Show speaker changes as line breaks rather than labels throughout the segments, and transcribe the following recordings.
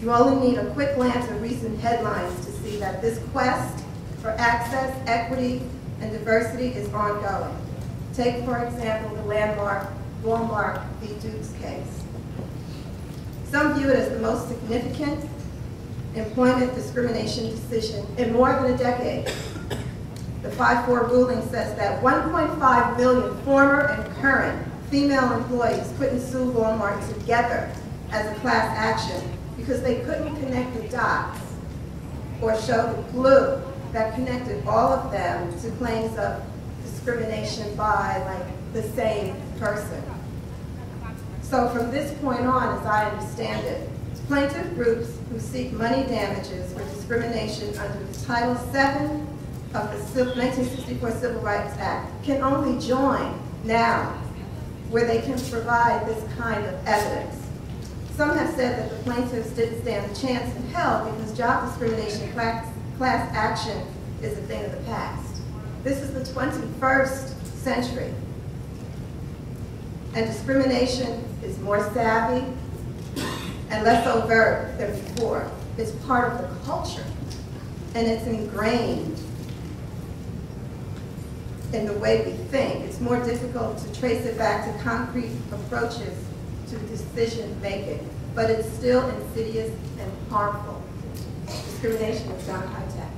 You only need a quick glance at recent headlines to see that this quest for access, equity, and diversity is ongoing. Take, for example, the landmark Walmart v. Dukes case. Some view it as the most significant employment discrimination decision in more than a decade. The 5-4 ruling says that 1.5 million former and current female employees couldn't sue Walmart together as a class action because they couldn't connect the dots or show the glue that connected all of them to claims of discrimination by the same person. So from this point on, as I understand it, plaintiff groups who seek money damages for discrimination under the Title VII of the 1964 Civil Rights Act can only join now where they can provide this kind of evidence. Some have said that the plaintiffs didn't stand a chance in hell because job discrimination class action is a thing of the past. This is the 21st century. And discrimination is more savvy and less overt than before. It's part of the culture, and it's ingrained in the way we think. It's more difficult to trace it back to concrete approaches to decision making, but it's still insidious and harmful. Discrimination is not high tech.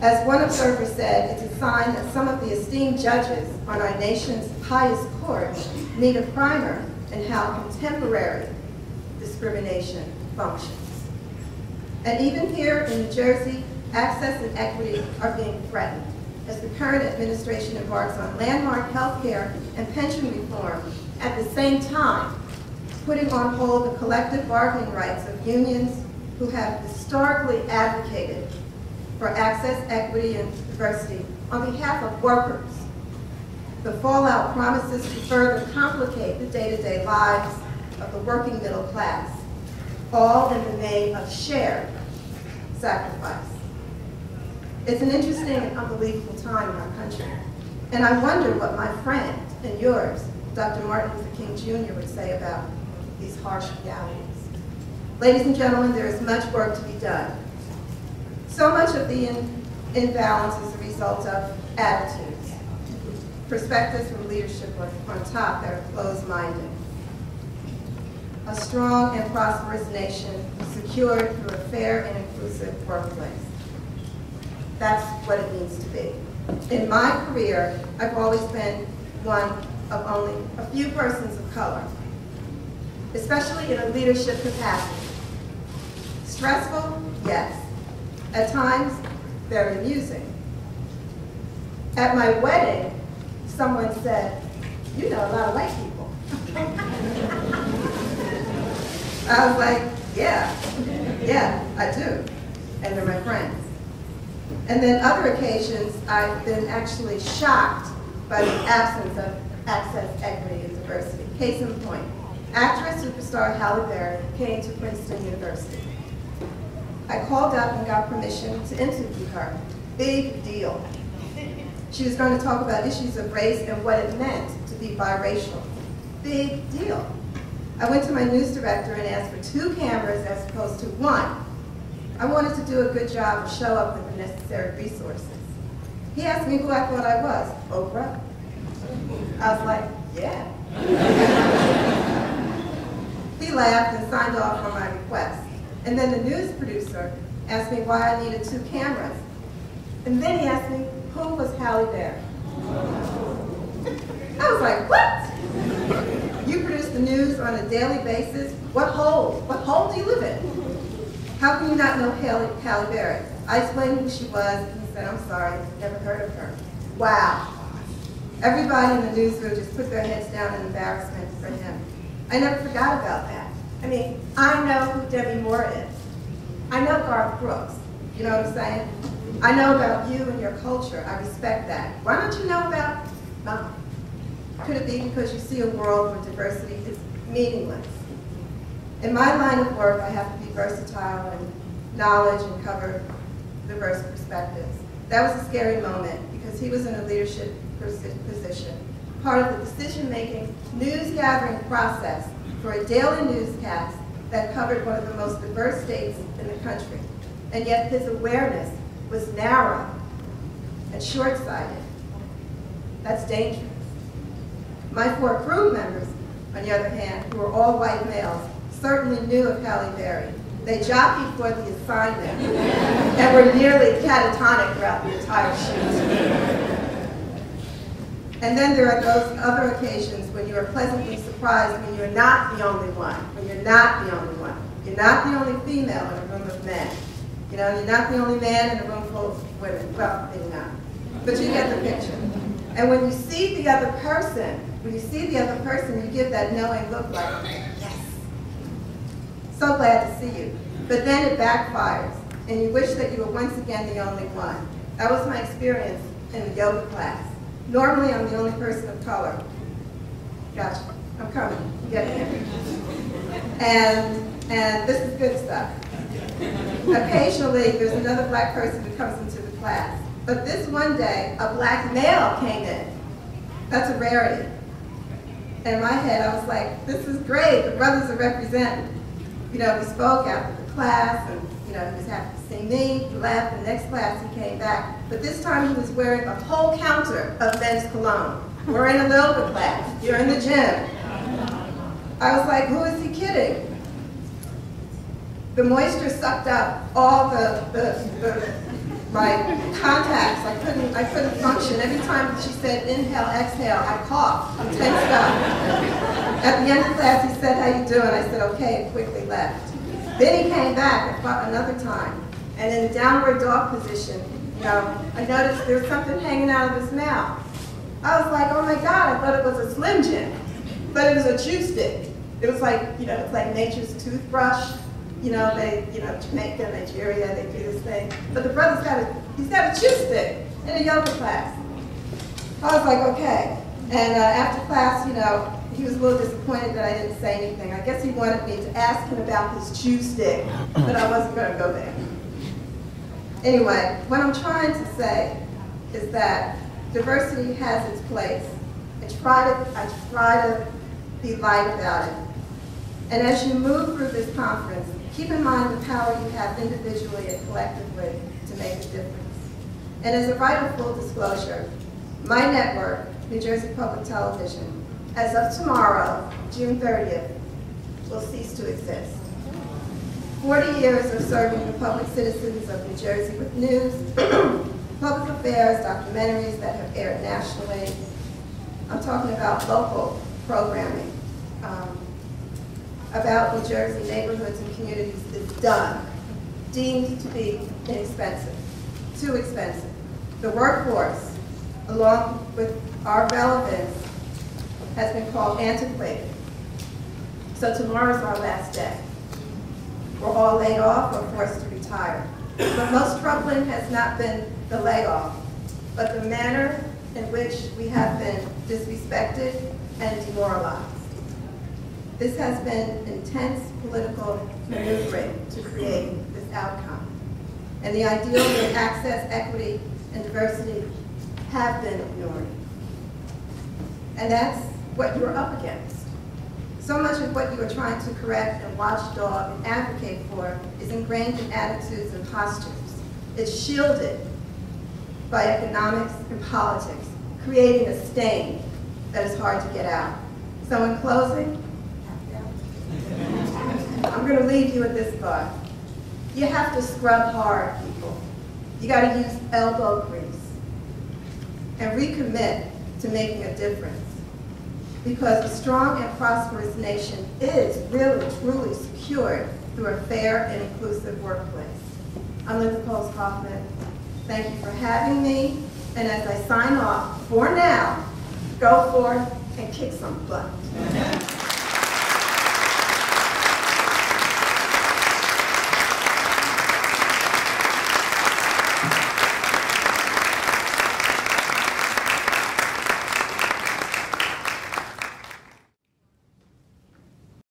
As one observer said, it's a sign that some of the esteemed judges on our nation's highest court need a primer in how contemporary discrimination functions. And even here in New Jersey, access and equity are being threatened as the current administration embarks on landmark health care and pension reform at the same time, putting on hold the collective bargaining rights of unions who have historically advocated for access, equity, and diversity on behalf of workers. The fallout promises to further complicate the day-to-day lives of the working middle class, all in the name of shared sacrifice. It's an interesting and unbelievable time in our country, and I wonder what my friend and yours, Dr. Martin Luther King Jr. would say about these harsh realities. Ladies and gentlemen, there is much work to be done. So much of the imbalance is a result of attitudes, perspectives from leadership on top that are closed-minded. A strong and prosperous nation secured through a fair and inclusive workplace. That's what it needs to be. In my career, I've always been one of only a few persons of color, especially in a leadership capacity. Stressful? Yes. At times, very amusing. At my wedding, someone said, "You know a lot of white people." I was like, yeah, I do. And they're my friends. And then other occasions, I've been actually shocked by the absence of access, equity, and diversity. Case in point, actress superstar Halle Berry came to Princeton University. I called up and got permission to interview her. Big deal. She was going to talk about issues of race and what it meant to be biracial. Big deal. I went to my news director and asked for 2 cameras as opposed to 1. I wanted to do a good job and show up with the necessary resources. He asked me who I thought I was. Oprah. I was like, yeah. He laughed and signed off on my request. And then the news producer asked me why I needed 2 cameras. And then he asked me, who was Halle Berry? I was like, what? You produce the news on a daily basis? What hole? What hole do you live in? How can you not know Halle Berry? I explained who she was, and he said, I'm sorry, never heard of her. Wow. Everybody in the newsroom just put their heads down in embarrassment for him. I never forgot about that. I mean, I know who Debbie Moore is. I know Garth Brooks. You know what I'm saying? I know about you and your culture. I respect that. Why don't you know about mine? Could it be because you see a world where diversity is meaningless? In my line of work, I have to be versatile and knowledge and cover diverse perspectives. That was a scary moment because he was in a leadership position, part of the decision-making, news-gathering process for a daily newscast that covered one of the most diverse states in the country. And yet his awareness was narrow and short-sighted. That's dangerous. My 4 crew members, on the other hand, who were all white males, certainly knew of Halle Berry. They jockeyed for the assignment and were nearly catatonic throughout the entire shoot. And then there are those other occasions when you are pleasantly surprised when you're not the only one, when you're not the only one. You're not the only female in a room of men. You know, you're not the only man in a room full of women. Well, maybe not. But you get the picture. And when you see the other person, you give that knowing look like, yes. So glad to see you. But then it backfires, and you wish that you were once again the only one. That was my experience in the yoga class. Normally, I'm the only person of color. Gotcha. I'm coming. Get in. And this is good stuff. Occasionally, there's another black person who comes into the class. But this one day, a black male came in. That's a rarity. And in my head, I was like, this is great. The brothers are represented. You know, we spoke after the class, and you know, he was happy to see me. He left. The next class, he came back. But this time, he was wearing a whole counter of men's cologne. We're in a yoga class. You're in the gym. I was like, who is he kidding? The moisture sucked up all my contacts. I couldn't function. Every time she said inhale, exhale, I coughed. I'm tensed up. At the end of class, he said, how you doing? I said, okay, and quickly left. Then he came back another time. And in the downward dog position, you know, I noticed there was something hanging out of his mouth. I was like, oh my God, I thought it was a Slim Jim. But it was a chew stick. It was like, you know, it's like nature's toothbrush. You know, Jamaica, Nigeria, they do this thing. But the brother's he's got a chew stick in a yoga class. I was like, okay. And after class, you know, he was a little disappointed that I didn't say anything. I guess he wanted me to ask him about his chew stick, but I wasn't going to go there. Anyway, what I'm trying to say is that diversity has its place. I try to be light about it. And as you move through this conference, keep in mind the power you have individually and collectively to make a difference. And as a right of full disclosure, my network, New Jersey Public Television, as of tomorrow, June 30th, will cease to exist. 40 years of serving the public citizens of New Jersey with news, public affairs, documentaries that have aired nationally. I'm talking about local programming. About New Jersey neighborhoods and communities is done, deemed to be inexpensive, too expensive. The workforce, along with our relevance, has been called antiquated. So tomorrow's our last day. We're all laid off or forced to retire. But most troubling has not been the layoff, but the manner in which we have been disrespected and demoralized. This has been intense political maneuvering to create this outcome. And the ideals of access, equity, and diversity have been ignored. And that's what you're up against. So much of what you are trying to correct and watchdog and advocate for is ingrained in attitudes and postures. It's shielded by economics and politics, creating a stain that is hard to get out. So in closing, I'm going to leave you with this thought. You have to scrub hard, people. You got to use elbow grease and recommit to making a difference. Because a strong and prosperous nation is really, truly secured through a fair and inclusive workplace. I'm Linda Coles-Kauffman. Thank you for having me. And as I sign off, for now, go forth and kick some butt.